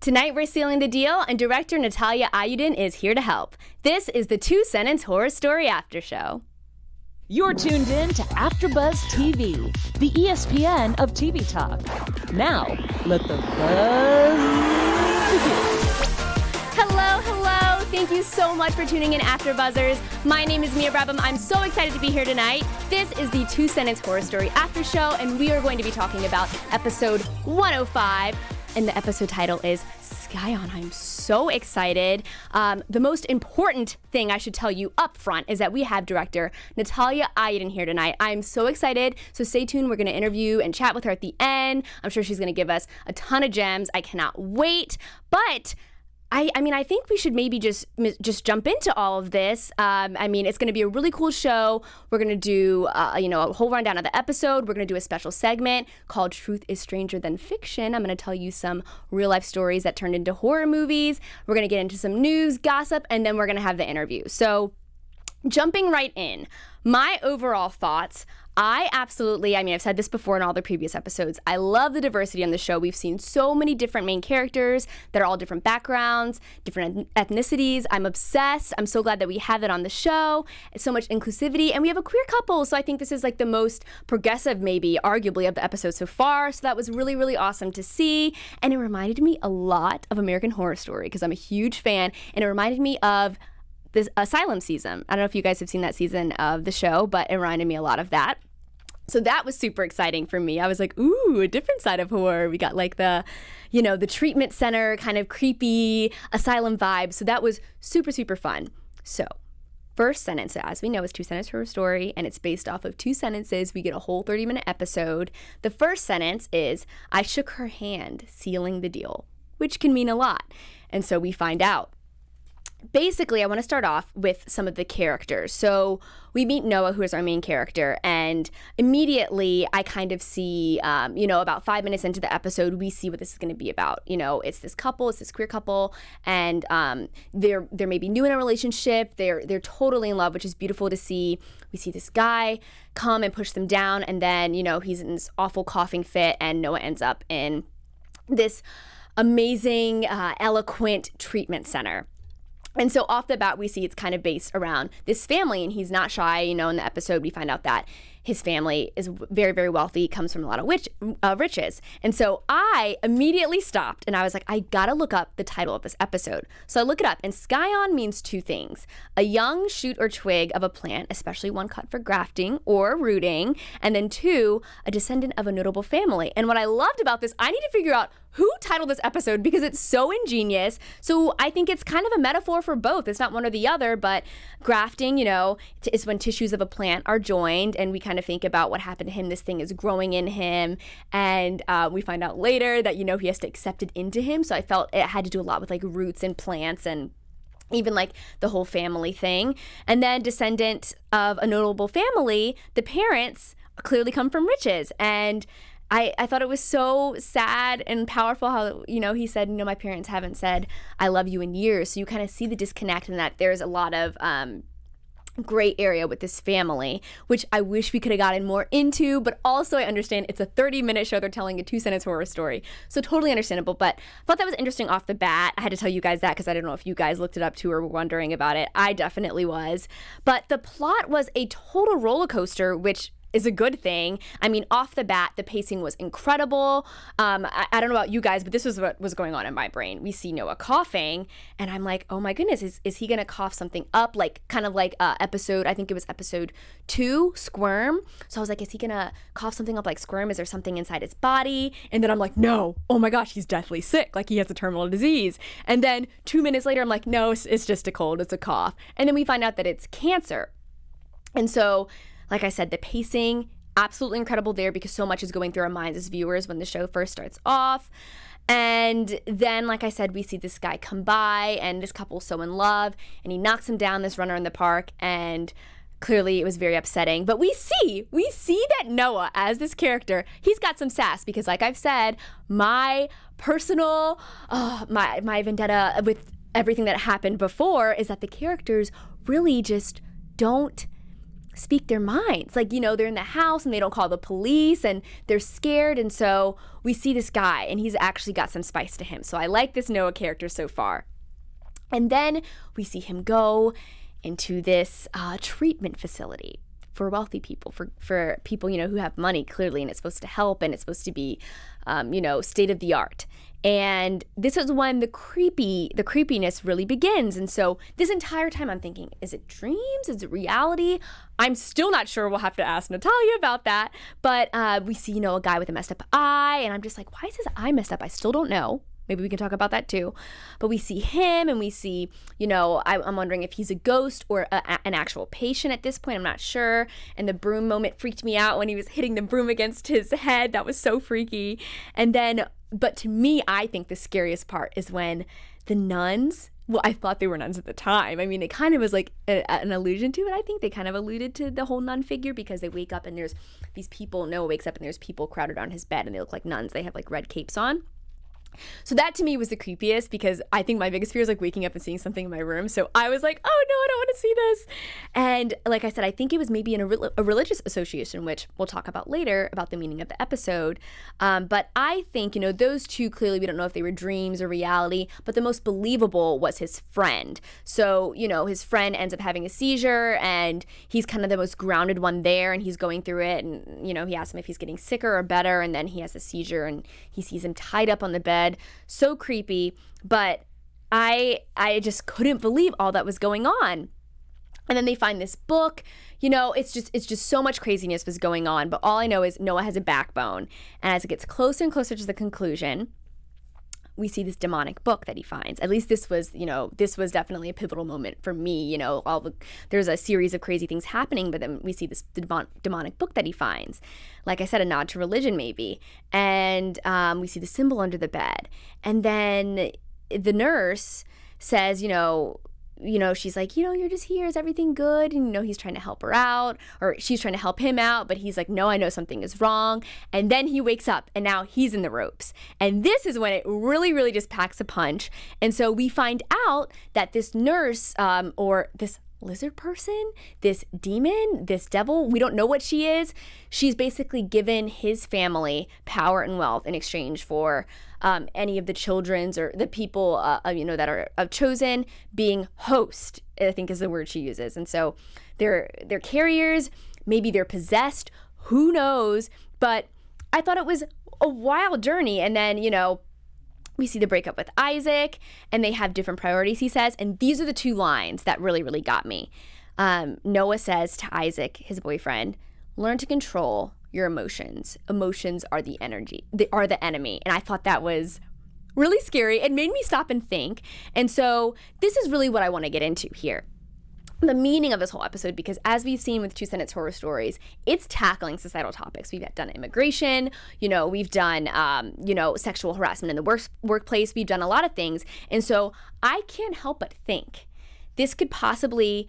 Tonight we're sealing the deal, and director Natalia Iyudin is here to help. This is the Two-Sentence Horror Story After Show. You're tuned in to AfterBuzz TV, the ESPN of TV talk. Now, let the buzz begin. Hello. Thank you so much for tuning in, AfterBuzzers. My name is Mia Brabham. I'm so excited to be here tonight. This is the Two-Sentence Horror Story After Show, and we are going to be talking about episode 105. And the episode title is Scion. I'm so excited. The most important thing I should tell you up front is that we have director Natalia Iyudin here tonight. I'm so excited. So stay tuned. We're going to interview and chat with her at the end. I'm sure she's going to give us a ton of gems. I cannot wait. But I think we should maybe just jump into all of this. It's going to be a really cool show. We're going to do, a whole rundown of the episode. We're going to do a special segment called Truth is Stranger Than Fiction. I'm going to tell you some real life stories that turned into horror movies. We're going to get into some news, gossip, and then we're going to have the interview. So jumping right in, my overall thoughts, I've said this before in all the previous episodes, I love the diversity on the show. We've seen so many different main characters that are all different backgrounds, different ethnicities. I'm obsessed. I'm so glad that we have that on the show. It's so much inclusivity, and we have a queer couple, so I think this is like the most progressive, maybe, arguably, of the episode so far, so that was really, really awesome to see, and it reminded me a lot of American Horror Story, because I'm a huge fan, and it reminded me of this Asylum season. I don't know if you guys have seen that season of the show, but it reminded me a lot of that. So that was super exciting for me. I was like, ooh, a different side of horror. We got like the treatment center kind of creepy asylum vibe. So that was super, super fun. So first sentence, as we know, is Two-Sentence Horror Story, and it's based off of two sentences. We get a whole 30-minute episode. The first sentence is, I shook her hand, sealing the deal, which can mean a lot. And so we find out. Basically, I want to start off with some of the characters. So we meet Noah, who is our main character, and immediately I kind of see, about 5 minutes into the episode, we see what this is going to be about. It's this couple, it's this queer couple, and they're maybe new in a relationship. They're totally in love, which is beautiful to see. We see this guy come and push them down, and then, he's in this awful coughing fit, and Noah ends up in this amazing, eloquent treatment center. And so off the bat, we see it's kind of based around this family, and he's not shy. In the episode, we find out that his family is very, very wealthy, comes from a lot of riches. And so I immediately stopped, and I was like, I gotta look up the title of this episode. So I look it up, and Scion means two things: a young shoot or twig of a plant, especially one cut for grafting or rooting, and then two, a descendant of a notable family. And what I loved about this, I need to figure out who titled this episode because it's so ingenious. So I think it's kind of a metaphor for both. It's not one or the other, but grafting, is when tissues of a plant are joined, and we kind of think about what happened to him. This thing is growing in him, and we find out later that, he has to accept it into him. So I felt it had to do a lot with like roots and plants and even like the whole family thing. And then descendant of a notable family, the parents clearly come from riches. And I thought it was so sad and powerful how, he said, my parents haven't said I love you in years. So you kind of see the disconnect, and that there's a lot of gray area with this family, which I wish we could have gotten more into, but also I understand it's a 30-minute show. They're telling a two-sentence horror story. So totally understandable, but I thought that was interesting off the bat. I had to tell you guys that because I don't know if you guys looked it up too or were wondering about it. I definitely was. But the plot was a total roller coaster, which is a good thing. Off the bat, the pacing was incredible. I don't know about you guys, but this was what was going on in my brain. We see Noah coughing, and I'm like, oh my goodness, is he going to cough something up? Like, kind of like episode, I think it was episode 2, Squirm. So I was like, is he going to cough something up like Squirm? Is there something inside his body? And then I'm like, no, oh my gosh, he's deathly sick. Like, he has a terminal disease. And then 2 minutes later, I'm like, no, it's just a cold, it's a cough. And then we find out that it's cancer. And so, like I said, the pacing, absolutely incredible there because so much is going through our minds as viewers when the show first starts off. And then, like I said, we see this guy come by, and this couple's so in love, and he knocks him down, this runner in the park, and clearly it was very upsetting. But we see that Noah, as this character, he's got some sass because, like I've said, my personal, my vendetta with everything that happened before is that the characters really just don't speak their minds. Like, they're in the house and they don't call the police and they're scared. And so we see this guy and he's actually got some spice to him. So I like this Noah character so far. And then we see him go into this treatment facility for wealthy people, for people, who have money clearly, and it's supposed to help and it's supposed to be, state of the art. And this is when the creepiness really begins. And so this entire time I'm thinking, is it dreams? Is it reality? I'm still not sure. We'll have to ask Natalia about that. But we see, a guy with a messed up eye, and I'm just like, why is his eye messed up? I still don't know. Maybe we can talk about that too. But we see him and we see, I'm wondering if he's a ghost or an actual patient at this point. I'm not sure. And the broom moment freaked me out when he was hitting the broom against his head. That was so freaky. And then, but to me, I think the scariest part is when the nuns, well, I thought they were nuns at the time. I mean, it kind of was like an allusion to it. I think they kind of alluded to the whole nun figure because they wake up and there's these people, Noah wakes up and there's people crowded on his bed and they look like nuns. They have like red capes on. So that to me was the creepiest because I think my biggest fear is like waking up and seeing something in my room. So I was like, oh no, I don't want to see this. And like I said, I think it was maybe in a religious association, which we'll talk about later about the meaning of the episode. But I think, those two clearly, we don't know if they were dreams or reality, but the most believable was his friend. So, his friend ends up having a seizure and he's kind of the most grounded one there and he's going through it. And, he asks him if he's getting sicker or better. And then he has a seizure and he sees him tied up on the bed. So creepy, but I just couldn't believe all that was going on. And then they find this book, it's just so much craziness was going on. But all I know is Noah has a backbone. And as it gets closer and closer to the conclusion, we see this demonic book that he finds. At least this was definitely a pivotal moment for me. There's a series of crazy things happening, but then we see this demonic book that he finds. Like I said, a nod to religion maybe. And we see the symbol under the bed. And then the nurse says, she's like, you're just here. Is everything good? And, he's trying to help her out or she's trying to help him out. But he's like, no, I know something is wrong. And then he wakes up and now he's in the ropes. And this is when it really, really just packs a punch. And so we find out that this nurse or this lizard person, this demon, this devil, we don't know what she is. She's basically given his family power and wealth in exchange for any of the children's or the people, that are chosen being host, I think is the word she uses. And so they're carriers, maybe they're possessed, who knows? But I thought it was a wild journey. And then, we see the breakup with Isaac and they have different priorities, he says. And these are the two lines that really, really got me. Noah says to Isaac, his boyfriend, learn to control your emotions. Emotions are the energy. They are the enemy. And I thought that was really scary. It made me stop and think. And so this is really what I want to get into here. The meaning of this whole episode, because as we've seen with Two Sentence Horror Stories, it's tackling societal topics. We've done immigration, we've done, sexual harassment in the workplace. We've done a lot of things. And so I can't help but think this could possibly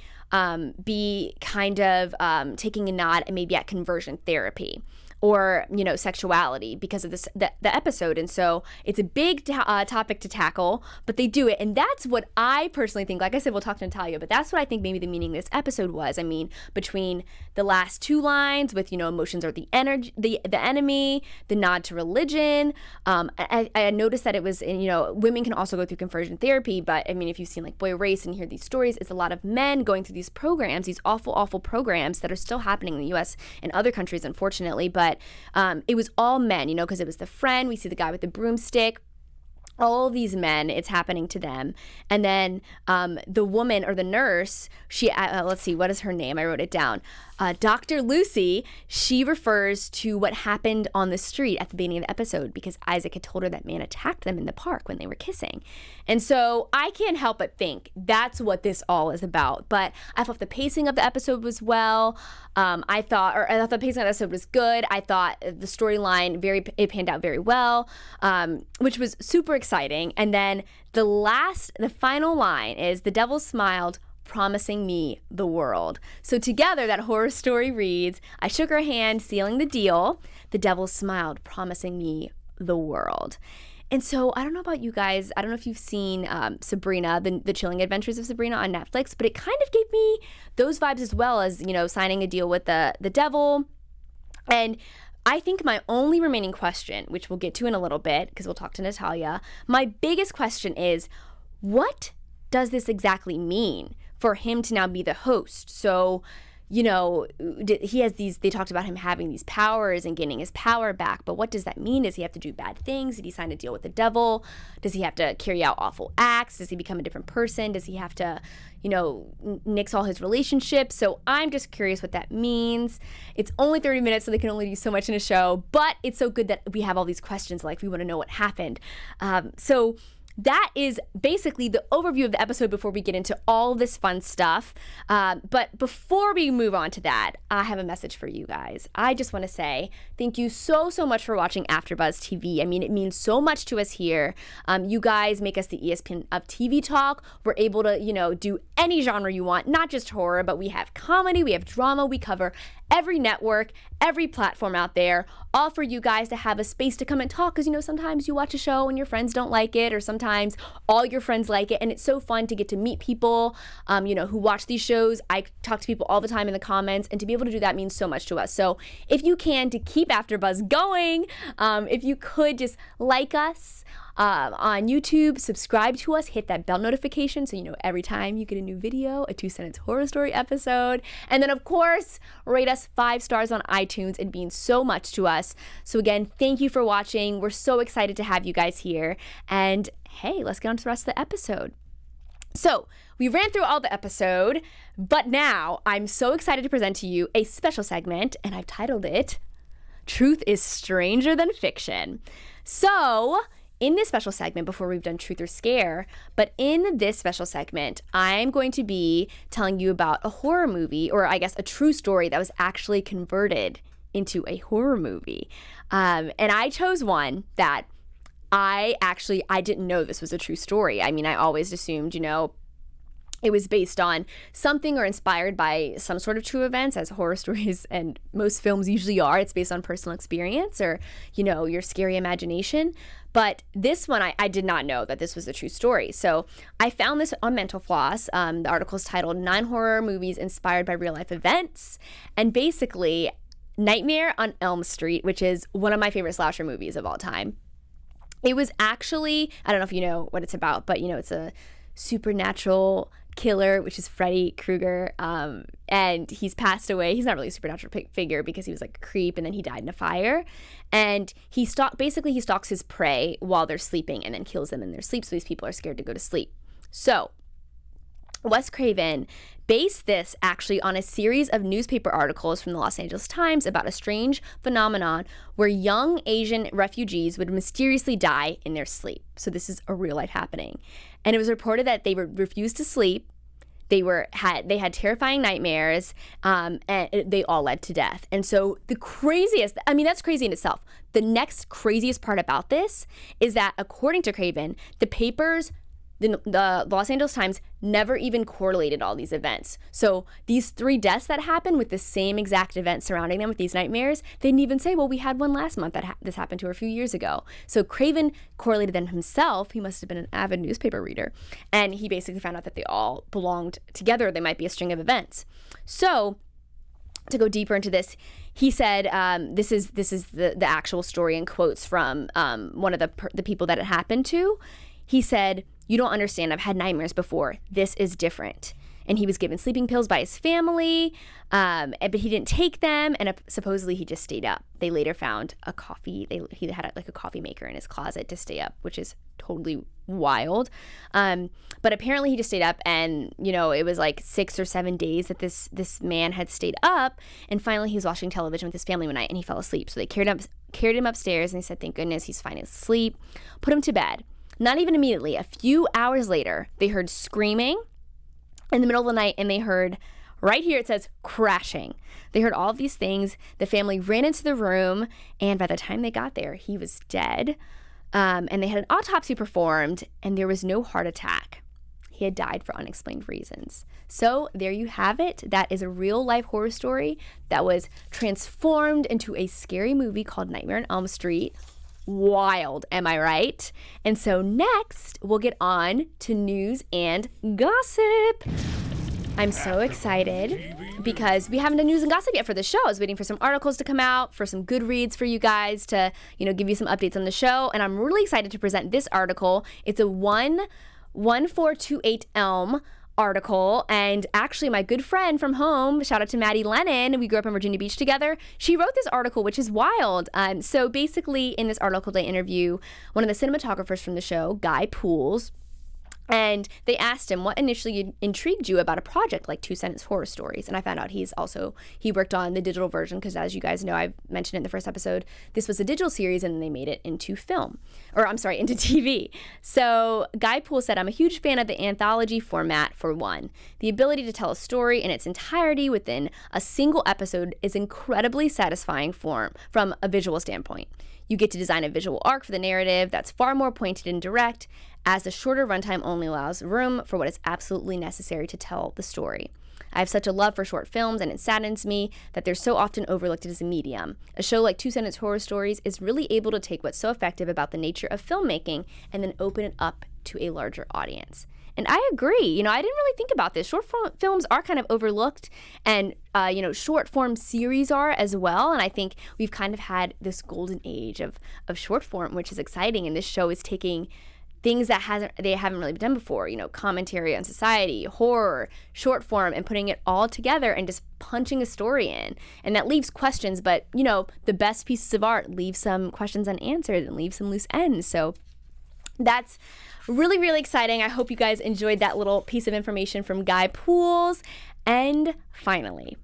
be kind of taking a nod maybe at conversion therapy or, sexuality because of the episode. And so it's a big topic to tackle, but they do it. And that's what I personally think. Like I said, we'll talk to Natalia, but that's what I think maybe the meaning of this episode was. I mean, between the last two lines with, emotions are the energy, the enemy, the nod to religion. I noticed that it was, women can also go through conversion therapy, but I mean, if you've seen like Boy Race and hear these stories, it's a lot of men going through these programs, these awful, awful programs that are still happening in the U.S. and other countries, unfortunately. But it was all men, because it was the friend. We see the guy with the broomstick. All of these men, it's happening to them. And then the woman or the nurse, she, let's see, what is her name? I wrote it down. Dr. Lucy, she refers to what happened on the street at the beginning of the episode because Isaac had told her that man attacked them in the park when they were kissing. And so I can't help but think that's what this all is about. But I thought the pacing of the episode was well. I thought the pacing of the episode was good. I thought the storyline it panned out very well, which was super exciting. And then the final line is the devil smiled, promising me the world. So together that horror story reads, I shook her hand, sealing the deal. The devil smiled, promising me the world. And so I don't know about you guys. I don't know if you've seen Sabrina, the Chilling Adventures of Sabrina on Netflix, but it kind of gave me those vibes as well as, signing a deal with the devil. And I think my only remaining question, which we'll get to in a little bit because we'll talk to Natalia, my biggest question is, what does this exactly mean for him to now be the host? So, he has they talked about him having these powers and gaining his power back, but what does that mean? Does he have to do bad things? Did he sign a deal with the devil? Does he have to carry out awful acts? Does he become a different person? Does he have to, nix all his relationships? So I'm just curious what that means. It's only 30 minutes, so they can only do so much in a show, but it's so good that we have all these questions, like we want to know what happened. So that is basically the overview of the episode before we get into all this fun stuff. But before we move on to that, I have a message for you guys. I just want to say thank you so much for watching AfterBuzz TV. I mean, it means so much to us here. You guys make us the ESPN of TV talk. We're able to, do any genre you want, not just horror, but we have comedy, we have drama, we cover every network, every platform out there, all for you guys to have a space to come and talk. Because, sometimes you watch a show and your friends don't like it, or sometimes all your friends like it. And it's so fun to get to meet people, who watch these shows. I talk to people all the time in the comments, and to be able to do that means so much to us. So if you can, to keep AfterBuzz going, if you could just like us on YouTube, subscribe to us, hit that bell notification so every time you get a new video, a 2-sentence horror story episode. And then, of course, rate us 5 stars on iTunes. It means so much to us. So again, thank you for watching. We're so excited to have you guys here. And hey, let's get on to the rest of the episode. So we ran through all the episode, but now I'm so excited to present to you a special segment, and I've titled it, Truth is Stranger Than Fiction. So in this special segment, before we've done Truth or Scare, but in this special segment, I'm going to be telling you about a horror movie, or I guess a true story that was actually converted into a horror movie. And I chose one that I didn't know this was a true story. I mean, I always assumed, it was based on something or inspired by some sort of true events, as horror stories and most films usually are. It's based on personal experience or, your scary imagination. But this one, I did not know that this was a true story. So I found this on Mental Floss. The article is titled 9 Horror Movies Inspired by Real Life Events. And basically, Nightmare on Elm Street, which is one of my favorite slasher movies of all time. It was actually, I don't know if you know what it's about, but it's a supernatural killer, which is Freddy Krueger, and he's passed away. He's not really a supernatural figure because he was like a creep, and then he died in a fire. And he stalks his prey while they're sleeping and then kills them in their sleep, so these people are scared to go to sleep. So Wes Craven based this actually on a series of newspaper articles from the Los Angeles Times about a strange phenomenon where young Asian refugees would mysteriously die in their sleep. So this is a real life happening. And it was reported that they would refuse to sleep. They had terrifying nightmares, and they all led to death. And so the craziest, that's crazy in itself. The next craziest part about this is that, according to Craven, the papers, the Los Angeles Times, never even correlated all these events. So these 3 deaths that happened with the same exact event surrounding them with these nightmares, they didn't even say, well, we had one last month that this happened to a few years ago. So Craven correlated them himself. He must have been an avid newspaper reader. And he basically found out that they all belonged together. They might be a string of events. So to go deeper into this, he said, this is the actual story in quotes from one of the people that it happened to. He said, "You don't understand. I've had nightmares before. This is different." And he was given sleeping pills by his family, but he didn't take them, and supposedly he just stayed up. They later found a coffee. He had a coffee maker in his closet to stay up, which is totally wild. But apparently he just stayed up, and it was like 6 or 7 days that this man had stayed up, and finally he was watching television with his family one night, and he fell asleep. So they carried him upstairs, and they said, "Thank goodness he's fine asleep." Put him to bed. Not even immediately. A few hours later, they heard screaming in the middle of the night, and they heard, right here it says, crashing. They heard all of these things. The family ran into the room, and by the time they got there, he was dead. And they had an autopsy performed, and there was no heart attack. He had died for unexplained reasons. So there you have it. That is a real life horror story that was transformed into a scary movie called Nightmare on Elm Street. wild, am I right? And so next, we'll get on to news and gossip. I'm so excited because we haven't done news and gossip yet for the show. I was waiting for some articles to come out, for some good reads for you guys to, give you some updates on the show. And I'm really excited to present this article. It's a 1428 Elm article, and actually my good friend from home, shout out to Maddie Lennon, we grew up in Virginia Beach together, she wrote this article, which is wild. So basically in this article they interview one of the cinematographers from the show, Guy Pools, and they asked him what initially intrigued you about a project like Two Sentence Horror Stories. And I found out he worked on the digital version because, as you guys know, I mentioned in the first episode, this was a digital series and they made it into into TV. So Guy Poole said, I'm a huge fan of the anthology format for one. The ability to tell a story in its entirety within a single episode is incredibly satisfying from a visual standpoint. You get to design a visual arc for the narrative that's far more pointed and direct, as the shorter runtime only allows room for what is absolutely necessary to tell the story. I have such a love for short films, and it saddens me that they're so often overlooked as a medium. A show like Two Sentence Horror Stories is really able to take what's so effective about the nature of filmmaking and then open it up to a larger audience. And I agree. I didn't really think about this. Short films are kind of overlooked, and short form series are as well. And I think we've kind of had this golden age of short form, which is exciting. And this show is taking things that they haven't really done before. Commentary on society, horror, short form, and putting it all together and just punching a story in. And that leaves questions, but the best pieces of art leave some questions unanswered and leave some loose ends. So that's really, really exciting. I hope you guys enjoyed that little piece of information from Guy Pools. And finally,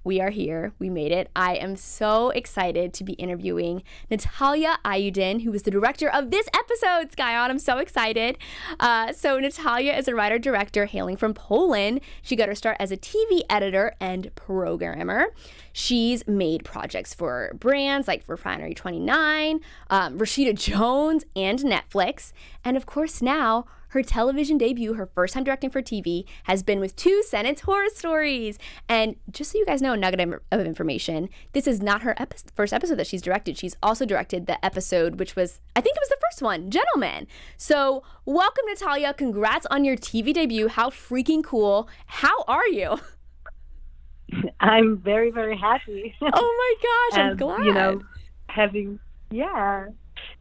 we are here. We made it. I am so excited to be interviewing Natalia Iyudin, who is the director of this episode, Scion. I'm so excited. So Natalia is a writer-director hailing from Poland. She got her start as a TV editor and programmer. She's made projects for brands like Refinery 29, Rashida Jones, and Netflix. And of course now, her television debut, her first time directing for TV, has been with Two Sentence Horror Stories. And just so you guys know, a nugget of information, this is not her first episode that she's directed. She's also directed the episode, which was, I think it was the first one, Gentlemen. So welcome, Natalia. Congrats on your TV debut. How freaking cool. How are you? I'm very, very happy. Oh my gosh, I'm glad.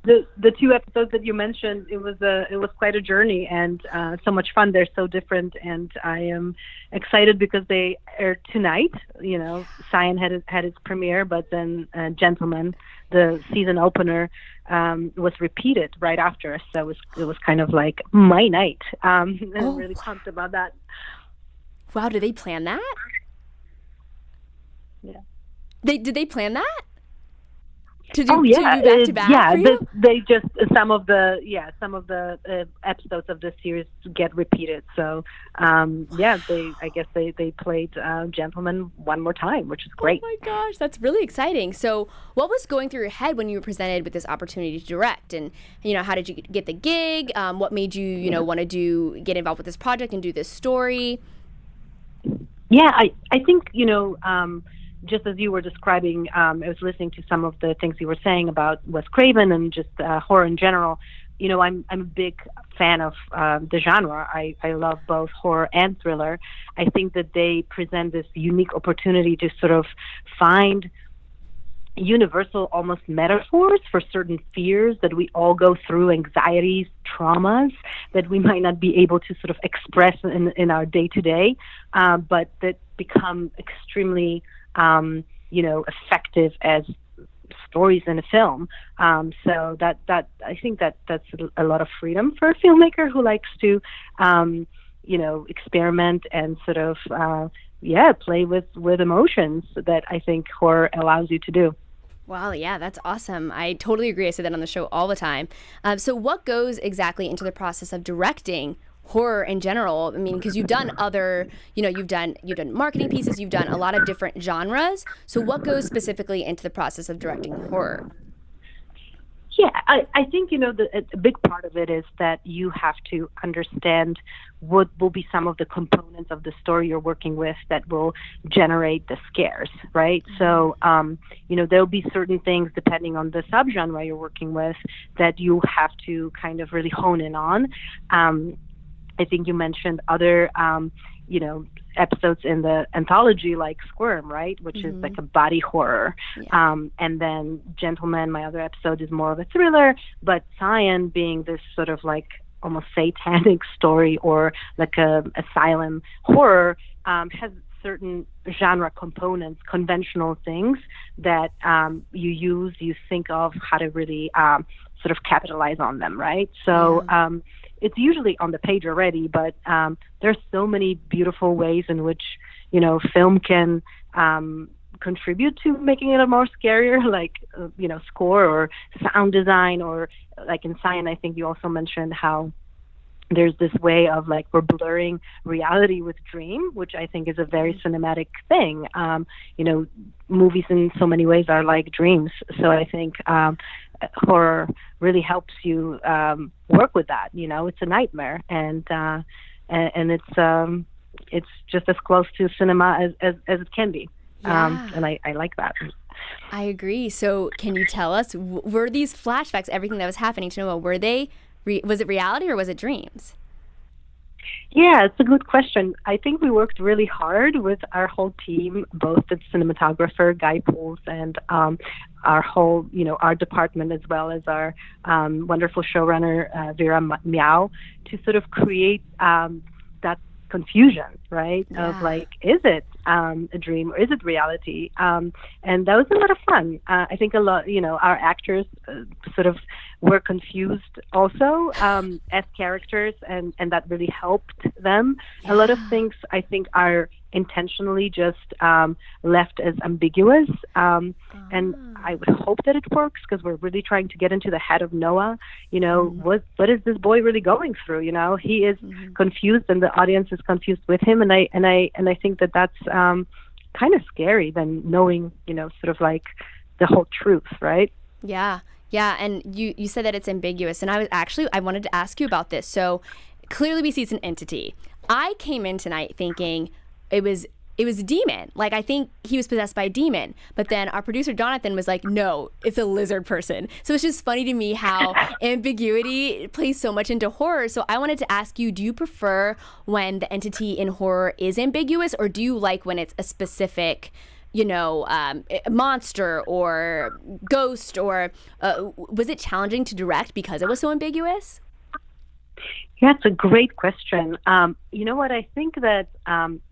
The two episodes that you mentioned, it was quite a journey and so much fun. They're so different, and I am excited because they aired tonight. Scion had its premiere, but then Gentlemen, the season opener, was repeated right after us. So it was kind of like my night. I'm really pumped about that. Wow, did they plan that? Yeah. Did they plan that? To do back to back? Yeah, for you? they just some of the episodes of this series get repeated. So they played Gentlemen one more time, which is great. Oh my gosh, that's really exciting. So what was going through your head when you were presented with this opportunity to direct, and how did you get the gig? What made you want to get involved with this project and do this story? Yeah, I think just as you were describing, I was listening to some of the things you were saying about Wes Craven and just horror in general. I'm a big fan of the genre. I love both horror and thriller. I think that they present this unique opportunity to sort of find universal almost metaphors for certain fears that we all go through, anxieties, traumas that we might not be able to sort of express in our day-to-day, but that become extremely effective as stories in a film. So that I think that's a lot of freedom for a filmmaker who likes to, experiment and sort of, play with emotions that I think horror allows you to do. Wow, yeah, that's awesome. I totally agree. I say that on the show all the time. So what goes exactly into the process of directing horror in general? I mean, because you've done other, you've done marketing pieces, you've done a lot of different genres. So what goes specifically into the process of directing horror? Yeah, I think, a big part of it is that you have to understand what will be some of the components of the story you're working with that will generate the scares, right? So, there'll be certain things depending on the subgenre you're working with that you have to kind of really hone in on. I think you mentioned other, episodes in the anthology like Squirm, right, which is like a body horror. Yeah. And then Gentleman, my other episode, is more of a thriller, but Scion being this sort of like almost satanic story or like a asylum horror, has certain genre components, conventional things that you think of how to really sort of capitalize on them, right? So it's usually on the page already, but there's so many beautiful ways in which, film can contribute to making it a more scarier, like, score or sound design, or like in Scion, I think you also mentioned how there's this way of like we're blurring reality with dream, which I think is a very cinematic thing. Movies in so many ways are like dreams. So I think horror really helps you work with that. It's a nightmare, and it's just as close to cinema as it can be. Yeah. And I like that. I agree. So can you tell us, were these flashbacks, everything that was happening to Noah, were they was it reality or was it dreams? Yeah, it's a good question. I think we worked really hard with our whole team, both the cinematographer, Guy Pools, and our whole, our department, as well as our wonderful showrunner, Vera Miao, to sort of create that confusion, right? Yeah. Of like, is it a dream or is it reality? And that was a lot of fun. I think a lot, our actors sort of were confused also as characters, and that really helped them. Yeah. A lot of things I think are intentionally just left as ambiguous, and I would hope that it works, because we're really trying to get into the head of Noah. What is this boy really going through? He is confused, and the audience is confused with him, and I think that that's kind of scary than knowing, sort of like the whole truth, right? Yeah. Yeah, and you said that it's ambiguous, and I wanted to ask you about this. So clearly we see it's an entity. I came in tonight thinking it was a demon. Like, I think he was possessed by a demon. But then our producer Jonathan was like, no, it's a lizard person. So it's just funny to me how ambiguity plays so much into horror. So I wanted to ask you, do you prefer when the entity in horror is ambiguous, or do you like when it's a specific monster or ghost, or was it challenging to direct because it was so ambiguous? Yeah, it's a great question. You know what? I think that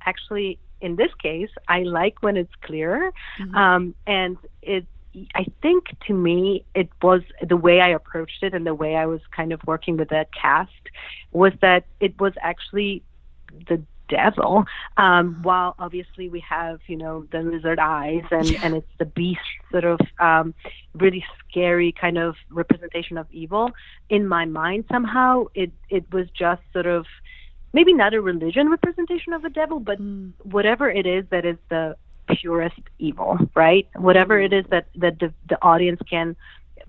actually in this case, I like when it's clear. And I think to me, it was the way I approached it and the way I was kind of working with that cast was that it was actually the devil, while obviously we have the lizard eyes and it's the beast, sort of really scary kind of representation of evil. In my mind, somehow it was just sort of maybe not a religion representation of the devil, but whatever it is that is the purest evil, right? Whatever it is that the audience can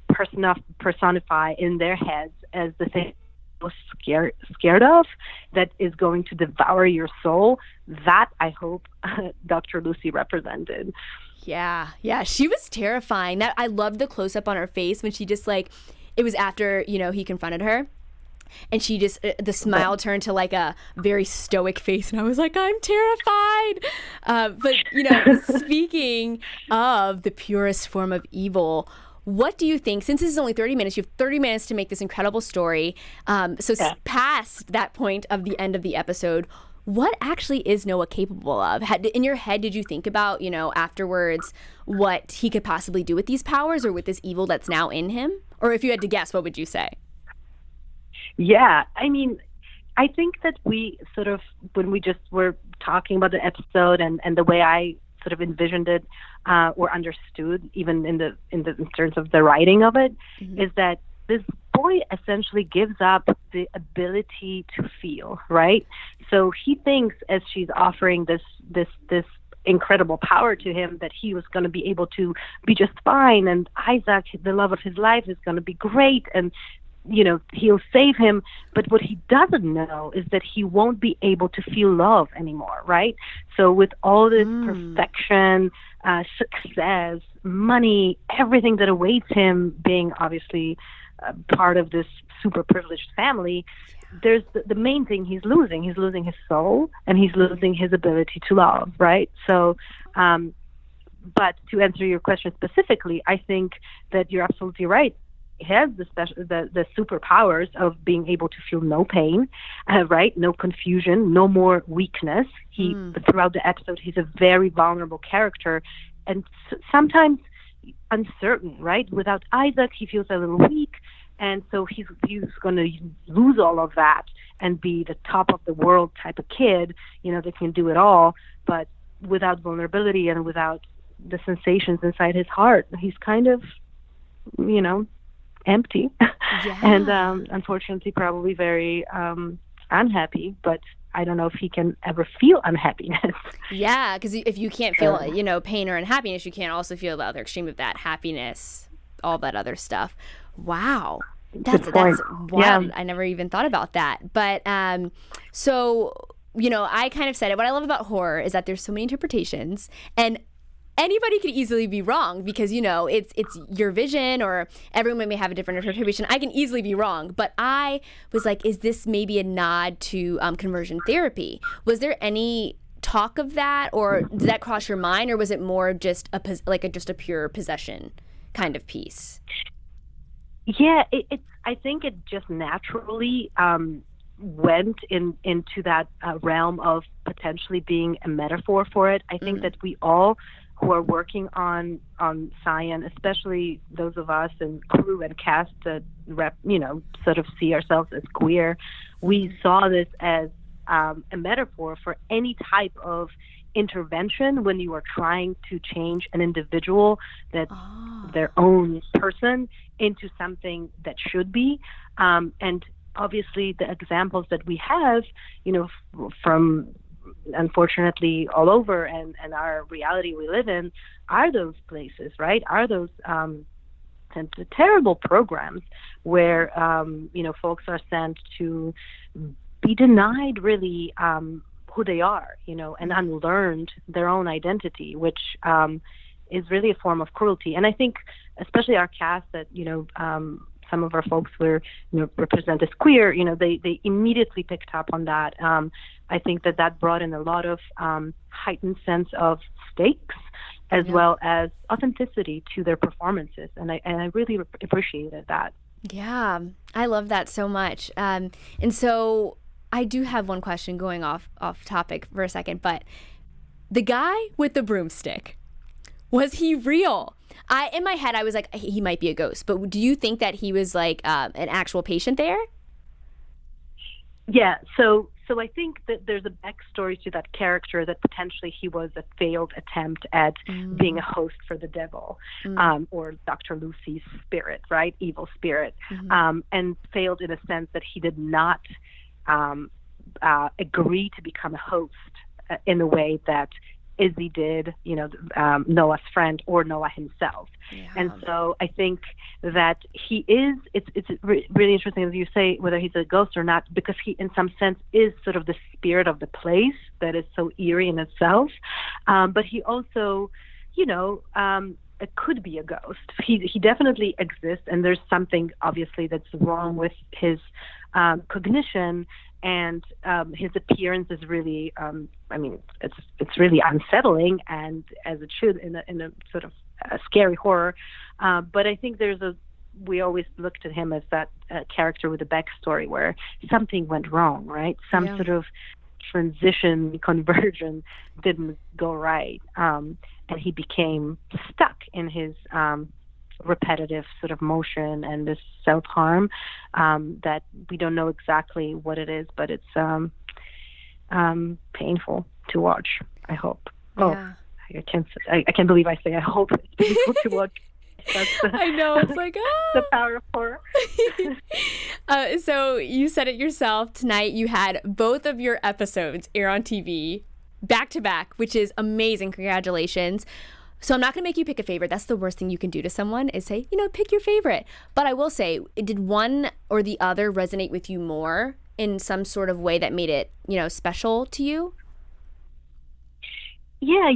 personify in their heads as the thing scared of, that is going to devour your soul. That I hope Dr. Lucy represented. Yeah, she was terrifying. That I loved the close up on her face when she just like, it was after he confronted her, and she just the smile turned to like a very stoic face, and I was like, I'm terrified. But speaking of the purest form of evil, what do you think, since this is only 30 minutes, you have 30 minutes to make this incredible story, past that point of the end of the episode, what actually is Noah capable of? In your head, did you think about, afterwards, what he could possibly do with these powers or with this evil that's now in him? Or if you had to guess, what would you say? Yeah, I mean, I think that we sort of, when we just were talking about the episode and the way I sort of envisioned it or understood, even in terms of the writing of it, is that this boy essentially gives up the ability to feel, right? So he thinks, as she's offering this incredible power to him, that he was going to be able to be just fine, and Isaac, the love of his life, is going to be great, and he'll save him. But what he doesn't know is that he won't be able to feel love anymore, right? So with all this perfection, success, money, everything that awaits him, being obviously part of this super privileged family, there's the main thing he's losing. He's losing his soul, and he's losing his ability to love, right? So, but to answer your question specifically, I think that you're absolutely right. He has the superpowers of being able to feel no pain, right? No confusion, no more weakness. Throughout the episode, he's a very vulnerable character, and sometimes uncertain, right? Without Isaac, he feels a little weak. And so he's going to lose all of that and be the top of the world type of kid, that can do it all, but without vulnerability and without the sensations inside his heart. He's kind of, empty. Yeah. And unfortunately probably very unhappy, but I don't know if he can ever feel unhappiness. Yeah, because if you can't feel, pain or unhappiness, you can't also feel the other extreme of that, happiness, all that other stuff. Wow. That's wild. Yeah. I never even thought about that. But so, I kind of said it. What I love about horror is that there's so many interpretations, and anybody could easily be wrong because, it's your vision, or everyone may have a different interpretation. I can easily be wrong, but I was like, is this maybe a nod to conversion therapy? Was there any talk of that, or did that cross your mind, or was it more just a pure possession kind of piece? Yeah, I think it just naturally went into that realm of potentially being a metaphor for it. I think that we all who are working on Scion, especially those of us and crew and cast that sort of see ourselves as queer, we saw this as a metaphor for any type of intervention when you are trying to change an individual that's their own person into something that should be. And obviously the examples that we have, from unfortunately all over and our reality we live in, are those places, right? Are those and the terrible programs where folks are sent to be denied really who they are, and unlearned their own identity, which is really a form of cruelty. And I think especially our cast that some of our folks were represented as queer, they immediately picked up on that. I think that brought in a lot of heightened sense of stakes as well as authenticity to their performances, and I really appreciated that. Yeah, I love that so much. And so I do have one question, going off topic for a second, but the guy with the broomstick, was he real? In my head, I was like, he might be a ghost, but do you think that he was like an actual patient there? Yeah, so I think that there's a backstory to that character, that potentially he was a failed attempt at being a host for the devil, or Dr. Lucy's spirit, right? Evil spirit, and failed in a sense that he did not agree to become a host in the way that Izzy did, Noah's friend, or Noah himself. Yeah. And so I think that he is, it's really interesting as you say, whether he's a ghost or not, because he in some sense is sort of the spirit of the place that is so eerie in itself. But he also, it could be a ghost. He definitely exists, and there's something obviously that's wrong with his cognition, and his appearance is really, it's really unsettling, and as it should in a sort of a scary horror. But I think we always looked at him as that character with a backstory where something went wrong, right? Some sort of conversion didn't go right, and he became stuck in his repetitive sort of motion and this self-harm that we don't know exactly what it is, but it's painful to watch, I hope. Yeah. I can't believe I say I hope it's painful to watch. I know, it's like the power of horror. So you said it yourself, tonight you had both of your episodes air on TV. back to back, which is amazing. Congratulations. So I'm not going to make you pick a favorite. That's the worst thing you can do to someone is say, pick your favorite. But I will say, did one or the other resonate with you more in some sort of way that made it, special to you? Yeah,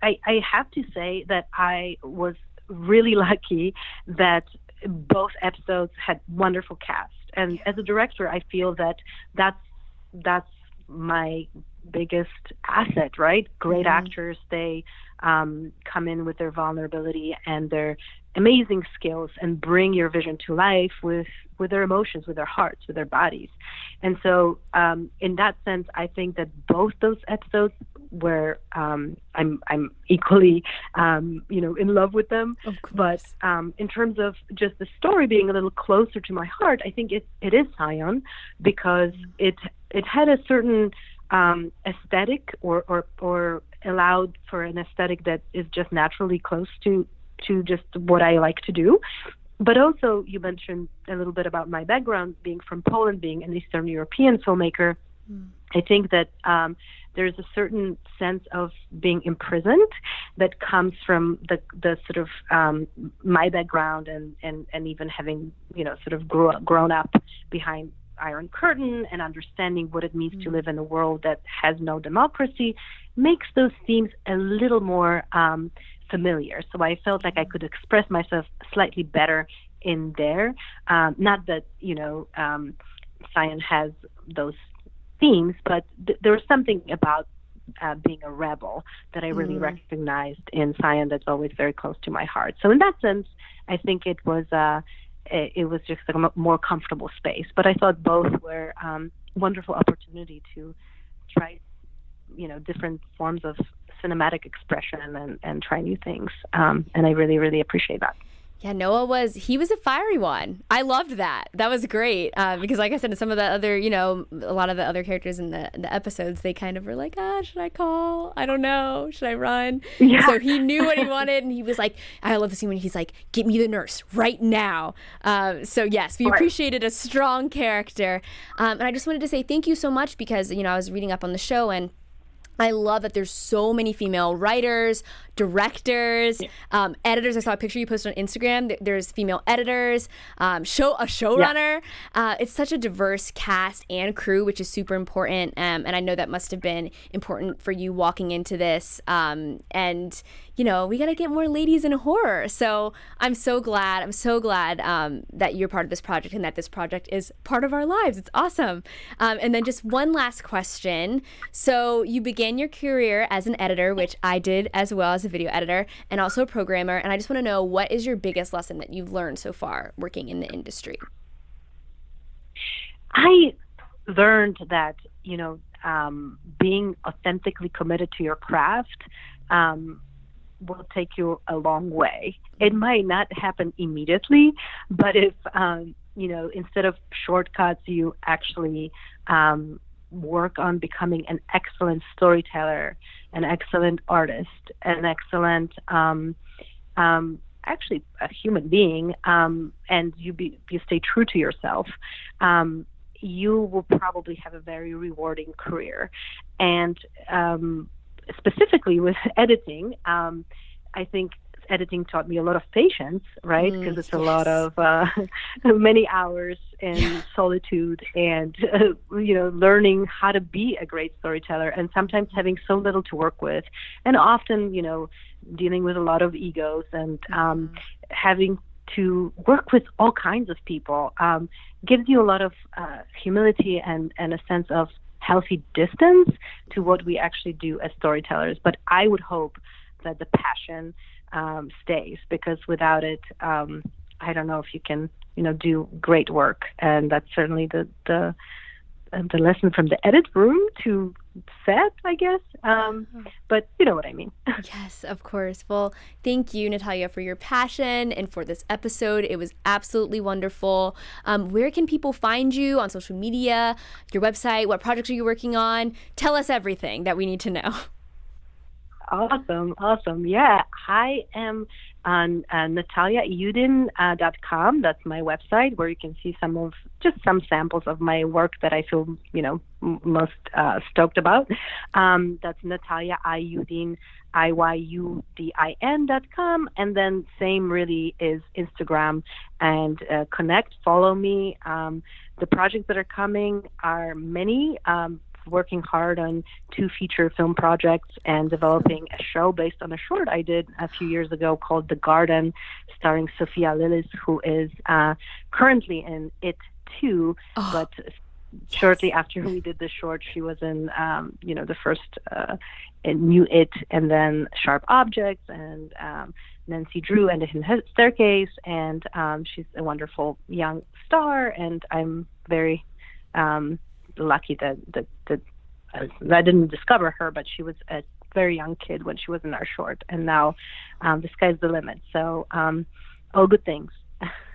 I have to say that I was really lucky that both episodes had wonderful cast. And as a director, I feel that that's my biggest asset, right? Great actors, they come in with their vulnerability and their amazing skills and bring your vision to life with their emotions, with their hearts, with their bodies. And so in that sense, I think that both those episodes where I'm equally in love with them. But in terms of just the story being a little closer to my heart, I think it is Scion, because it had a certain aesthetic or allowed for an aesthetic that is just naturally close to just what I like to do. But also, you mentioned a little bit about my background, being from Poland, being an Eastern European filmmaker. I think that there's a certain sense of being imprisoned that comes from the sort of my background and even having sort of grown up behind Iron Curtain and understanding what it means to live in a world that has no democracy makes those themes a little more familiar. So I felt like I could express myself slightly better in there. Not that Scion has those themes, but there was something about being a rebel that I really recognized in Scion that's always very close to my heart. So in that sense, I think it was just a more comfortable space. But I thought both were wonderful opportunity to try, different forms of cinematic expression and try new things. And I really, really appreciate that. Yeah, Noah was a fiery one. I loved that. That was great. Because like I said, some of the other, a lot of the other characters in the episodes, they kind of were like, should I call? I don't know. Should I run? Yeah. So he knew what he wanted. And he was like, I love the scene when he's like, get me the nurse right now. So yes, we appreciated a strong character. And I just wanted to say thank you so much because, I was reading up on the show and I love that there's so many female writers, directors, editors. I saw a picture you posted on Instagram. There's female editors, a showrunner. Yeah. It's such a diverse cast and crew, which is super important. And I know that must have been important for you walking into this. And we got to get more ladies in horror. So I'm so glad that you're part of this project and that this project is part of our lives. It's awesome. And then just one last question. So you began your career as an editor, which I did as well as a video editor, and also a programmer. And I just want to know, what is your biggest lesson that you've learned so far working in the industry? I learned that, being authentically committed to your craft will take you a long way. It might not happen immediately, but if, instead of shortcuts, you actually work on becoming an excellent storyteller, an excellent artist, an excellent, actually a human being, and you stay true to yourself, you will probably have a very rewarding career. And specifically with editing, I think editing taught me a lot of patience, right? Because it's a lot of many hours in solitude and, learning how to be a great storyteller and sometimes having so little to work with and often, dealing with a lot of egos and having to work with all kinds of people gives you a lot of humility and a sense of healthy distance to what we actually do as storytellers. But I would hope that the passion stays, because without it, I don't know if you can, do great work. And that's certainly the lesson from the edit room to set, I guess. But you know what I mean. Yes, of course. Well, thank you, Natalia, for your passion and for this episode. It was absolutely wonderful. Where can people find you on social media, your website? What projects are you working on? Tell us everything that we need to know. Awesome. Yeah, I am on NataliaIyudin.com. That's my website, where you can see some samples of my work that I feel, most stoked about. That's Natalia Iyudin, IYUDIN.com. And then same really is Instagram, and connect, follow me. The projects that are coming are many. Working hard on 2 feature film projects and developing a show based on a short I did a few years ago called The Garden, starring Sophia Lillis, who is currently in It 2, but shortly after we did the short, she was in, the first New It, and then Sharp Objects, and Nancy Drew and the Hidden Staircase, and she's a wonderful young star, and I'm very lucky that I didn't discover her, but she was a very young kid when she was in our short, and now the sky's the limit. So all good things.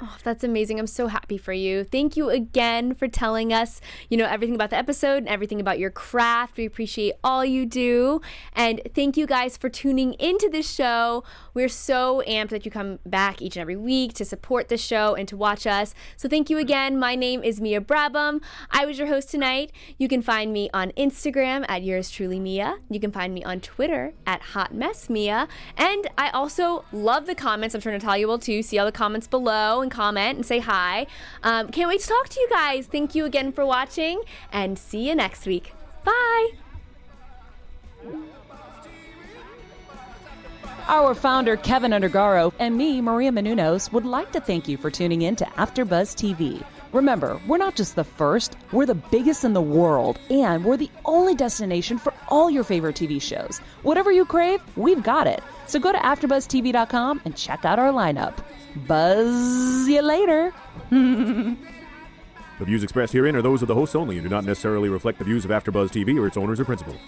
Oh, that's amazing. I'm so happy for you. Thank you again for telling us, everything about the episode and everything about your craft. We appreciate all you do. And thank you guys for tuning into this show. We're so amped that you come back each and every week to support the show and to watch us. So thank you again. My name is Mia Brabham. I was your host tonight. You can find me on Instagram at yours truly Mia. You can find me on Twitter at hotmessmia. And I also love the comments. I'm sure Natalia will too. See all the comments below and comment and say hi. Can't wait to talk to you guys. Thank you again for watching, and see you next week. Bye. Our founder, Keven Undergaro, and me, Maria Menounos, would like to thank you for tuning in to AfterBuzz TV. Remember, we're not just the first, we're the biggest in the world, and we're the only destination for all your favorite TV shows. Whatever you crave, we've got it. So go to AfterBuzzTV.com and check out our lineup. Buzz you later. The views expressed herein are those of the hosts only and do not necessarily reflect the views of AfterBuzz TV or its owners or principals.